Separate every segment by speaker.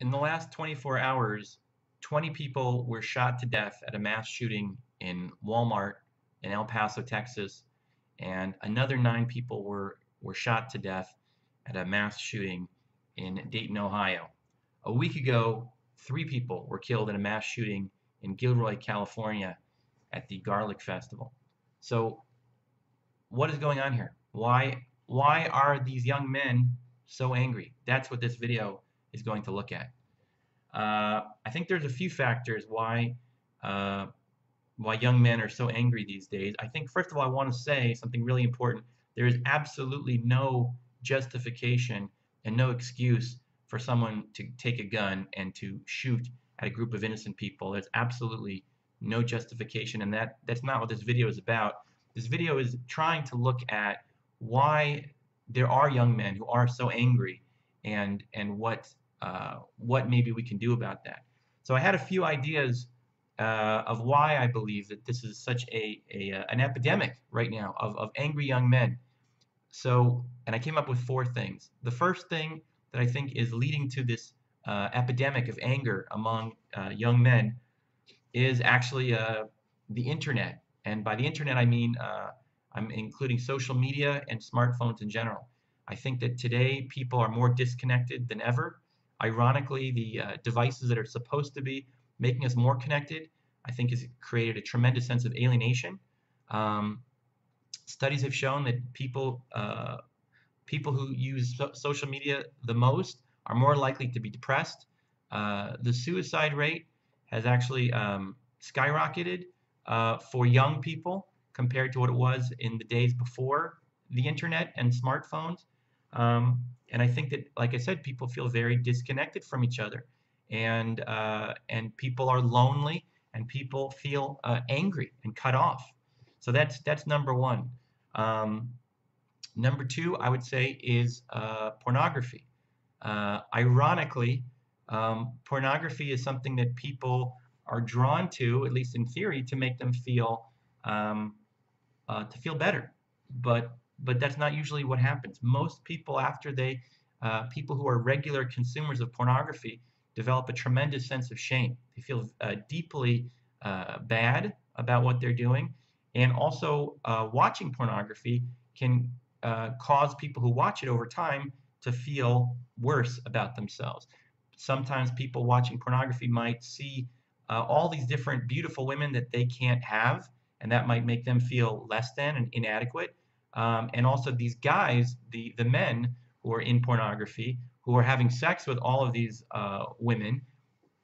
Speaker 1: In the last 24 hours, 20 people were shot to death at a mass shooting in Walmart in El Paso, Texas, and another 9 people were shot to death at a mass shooting in Dayton, Ohio. A week ago, 3 people were killed in a mass shooting in Gilroy, California at the Garlic Festival. So what is going on here? Why are these young men so angry? That's what this video is going to look at. I think there's a few factors uh, why young men are so angry these days. I think first of all, I want to say something really important. There is absolutely no justification and no excuse for someone to take a gun and to shoot at a group of innocent people. There's absolutely no justification, and that's not what this video is about. This video is trying to look at why there are young men who are so angry and what maybe we can do about that. So I had a few ideas of why I believe that this is such an epidemic right now of angry young men. So, and I came up with 4 things. The first thing that I think is leading to this epidemic of anger among young men is actually the internet. And by the internet, I mean I'm including social media and smartphones in general. I think that today people are more disconnected than ever. Ironically, the devices that are supposed to be making us more connected, I think, has created a tremendous sense of alienation. Um, Studies have shown that people who use social media the most are more likely to be depressed. The suicide rate has actually skyrocketed for young people compared to what it was in the days before the internet and smartphones. And I think that, like I said, people feel very disconnected from each other, and people are lonely, and people feel angry and cut off. So that's number one. Um, Number two, I would say, is pornography. Ironically, pornography is something that people are drawn to, at least in theory, to make them um, feel better. But that's not usually what happens. Most people, after people who are regular consumers of pornography, develop a tremendous sense of shame. They feel deeply bad about what they're doing, and also watching pornography can cause people who watch it over time to feel worse about themselves. Sometimes people watching pornography might see all these different beautiful women that they can't have, and that might make them feel less than and inadequate. And also these guys, the men who are in pornography, who are having sex with all of these women,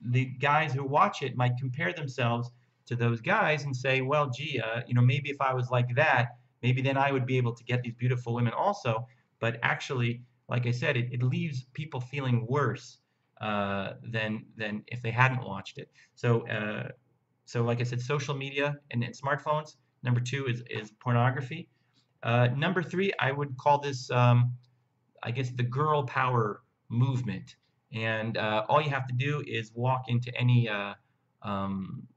Speaker 1: the guys who watch it might compare themselves to those guys and say, well, gee, maybe if I was like that, maybe then I would be able to get these beautiful women also. But actually, like I said, it leaves people feeling worse than if they hadn't watched it. So like I said, social media and smartphones. Number two is pornography. Number three, I would call this, I guess, the girl power movement. And all you have to do is walk into any um,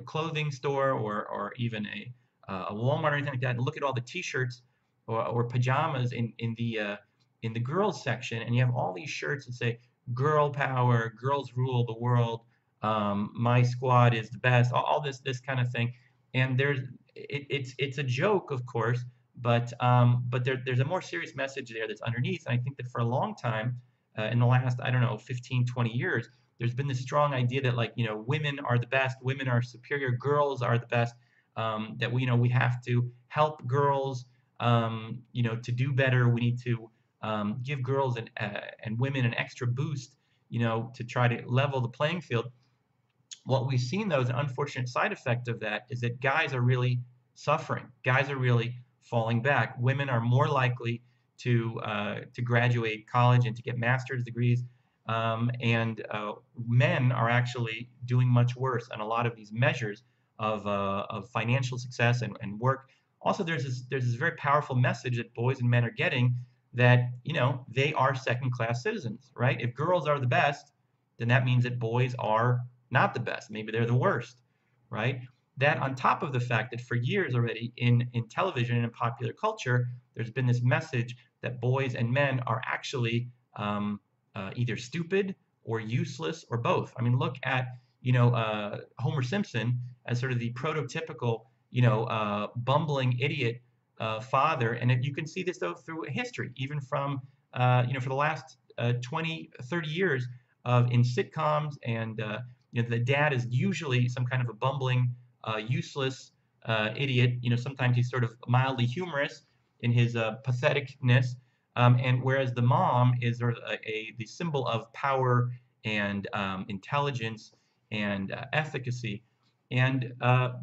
Speaker 1: clothing store or even a Walmart or anything like that, and look at all the T-shirts or pajamas in the girls section, and you have all these shirts that say "Girl Power," "Girls Rule the World," "My Squad is the best," all this kind of thing. And it's a joke, of course, but there's a more serious message there that's underneath. And I think that for a long time, in the last, I don't know, 15, 20 years, there's been this strong idea that, like, women are the best, women are superior, girls are the best, that we have to help girls, to do better. We need to give girls and women an extra boost, to try to level the playing field. What we've seen, though, is an unfortunate side effect of that is that guys are really suffering. Guys are really falling back. Women are more likely to graduate college and to get master's degrees, and men are actually doing much worse on a lot of these measures of financial success and work. Also, there's this very powerful message that boys and men are getting that they are second-class citizens, right? If girls are the best, then that means that boys are not the best. Maybe they're the worst, right? That on top of the fact that for years already in television and in popular culture, there's been this message that boys and men are actually either stupid or useless or both. I mean, look at Homer Simpson as sort of the prototypical bumbling idiot father, and you can see this though through history, even from for the last 20, 30 years of in sitcoms, and the dad is usually some kind of a bumbling, useless idiot. Sometimes he's sort of mildly humorous in his patheticness, and whereas the mom is sort of the symbol of power and intelligence and efficacy. And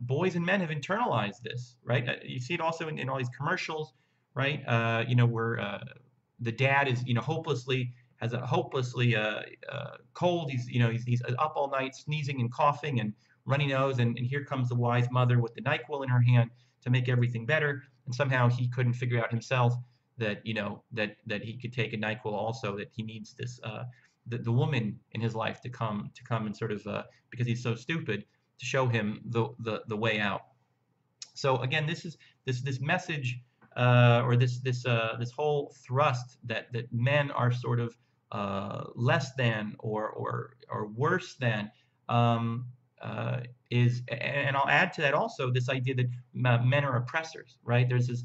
Speaker 1: boys and men have internalized this, right? You see it also in all these commercials, right? Where the dad is, hopelessly has a hopelessly cold. He's up all night sneezing and coughing and runny nose, and here comes the wise mother with the NyQuil in her hand to make everything better. And somehow he couldn't figure out himself that that he could take a NyQuil also, that he needs this the woman in his life to come and sort of because he's so stupid, to show him the way out. So again, this is this message, or this whole thrust that men are sort of less than or worse than, and I'll add to that also this idea that men are oppressors, right? This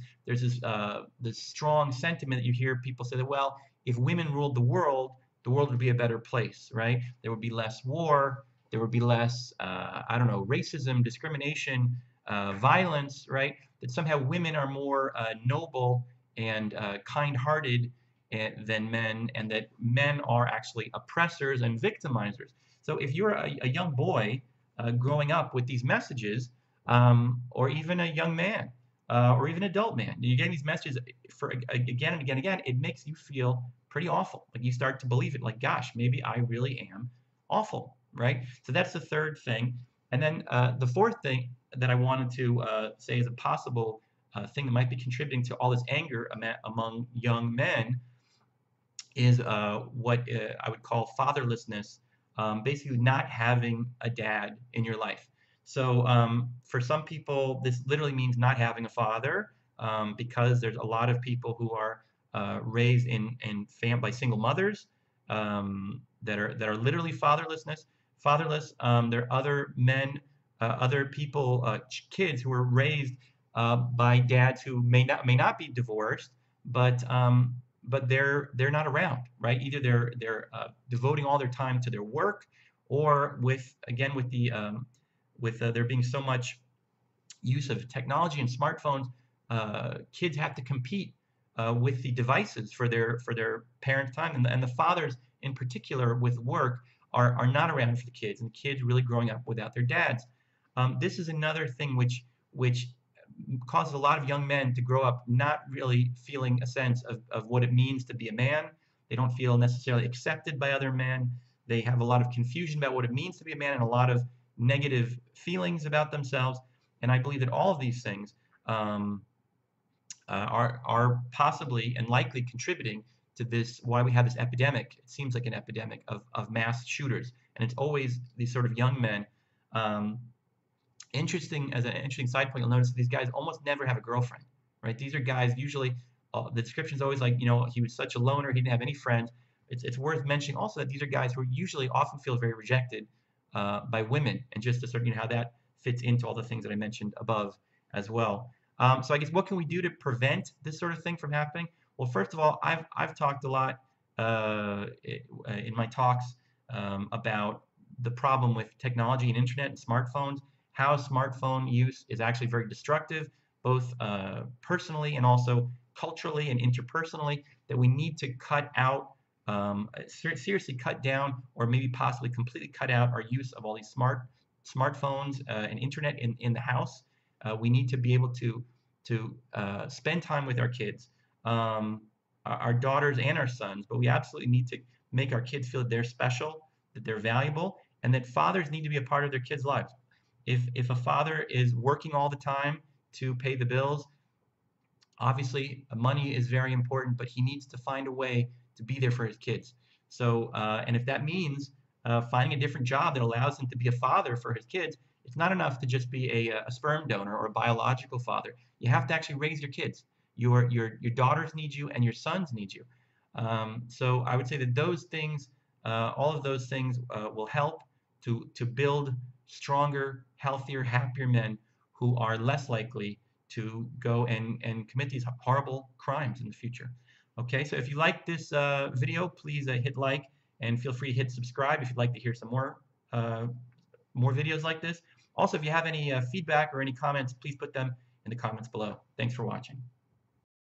Speaker 1: strong sentiment that you hear people say that, well, if women ruled the world would be a better place, right? There would be less war, there would be less, I don't know, racism, discrimination, violence, right? That somehow women are more noble and kind-hearted than men, and that men are actually oppressors and victimizers. So if you're a young boy growing up with these messages, or even a young man, or even adult man, you're getting these messages for again and again and again, it makes you feel pretty awful. Like you start to believe it, like, gosh, maybe I really am awful, right? So that's the third thing. And then the fourth thing that I wanted to say is a possible thing that might be contributing to all this anger among young men is what I would call fatherlessness, basically not having a dad in your life. So for some people, this literally means not having a father, because there's a lot of people who are raised by single mothers, that are literally fatherless. There are other men, other people, kids who were raised by dads who may not be divorced, but they're not around, right? Either they're devoting all their time to their work, or with there being so much use of technology and smartphones, kids have to compete with the devices for their parents' time, and the fathers in particular with work are not around for the kids, and the kids really growing up without their dads. This is another thing which causes a lot of young men to grow up not really feeling a sense of what it means to be a man. They don't feel necessarily accepted by other men. They have a lot of confusion about what it means to be a man, and a lot of negative feelings about themselves. And I believe that all of these things are possibly and likely contributing to this, why we have this epidemic. It seems like an epidemic of mass shooters, and it's always these sort of young men. As an interesting side point, you'll notice that these guys almost never have a girlfriend, right? These are guys usually, the description is always like, he was such a loner, he didn't have any friends. It's worth mentioning also that these are guys who usually often feel very rejected by women, and just to sort of, how that fits into all the things that I mentioned above as well. So I guess, what can we do to prevent this sort of thing from happening? Well, first of all, I've talked a lot in my talks about the problem with technology and internet and smartphones, how smartphone use is actually very destructive, both personally and also culturally and interpersonally, that we need to cut out, seriously cut down, or maybe possibly completely cut out our use of all these smartphones and internet in the house. We need to be able to spend time with our kids, our daughters and our sons, but we absolutely need to make our kids feel that they're special, that they're valuable, and that fathers need to be a part of their kids' lives. If a father is working all the time to pay the bills, obviously money is very important, but he needs to find a way to be there for his kids. So, and if that means finding a different job that allows him to be a father for his kids, it's not enough to just be a sperm donor or a biological father. You have to actually raise your kids. Your daughters need you, and your sons need you. So I would say that those things all of those things will help to build stronger, healthier, happier men who are less likely to go and commit these horrible crimes in the future. Okay, so if you like this video, please hit like and feel free to hit subscribe if you'd like to hear some more videos like this. Also, if you have any feedback or any comments, please put them in the comments below. Thanks for watching.